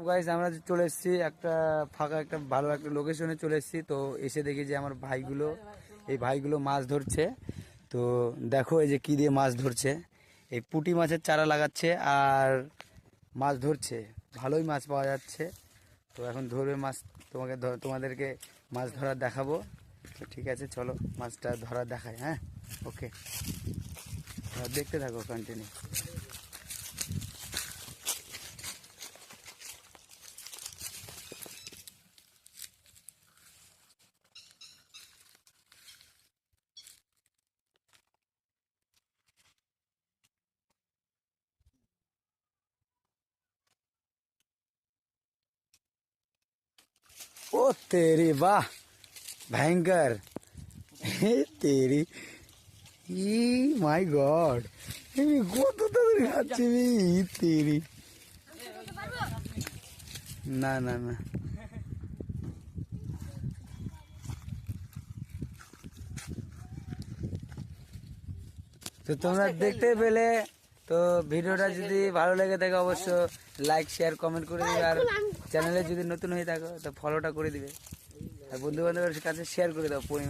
Guys আমরা চলে এসেছি একটা ফাঁকা একটা ভালো একটা লোকেশনে চলে এসেছি। তো এসে দেখি যে আমার ভাইগুলো এই ভাইগুলো মাছ ধরছে। তো দেখো এই যে কি দিয়ে মাছ ধরছে, এই পুঁটি মাছের চারা লাগাচ্ছে আর মাছ ধরছে। ভালোই মাছ পাওয়া যাচ্ছে। তো এখন ধরবে মাছ, তোমাদেরকে মাছ ধরা দেখাবো। তো ঠিক আছে, চলো মাছটা ধরা দেখায়। হ্যাঁ, ওকে, দেখতে থাকো কন্টিনিউ। ओ तेरी वाह, भयंकर। तेरी माय गॉड, কত তাড়াতাড়ি খাচ্ছে তেরি। না না না, তো তোমরা দেখতে পেলে। তো ভিডিওটা যদি ভালো লেগে থাকে অবশ্য লাইক শেয়ার কমেন্ট করে দিবে। আর চ্যানেলে যদি নতুন হয়ে থাকো তো ফলোটা করে দিবে, আর বন্ধু বান্ধবের কাছে শেয়ার করে দাও পরিমাণ।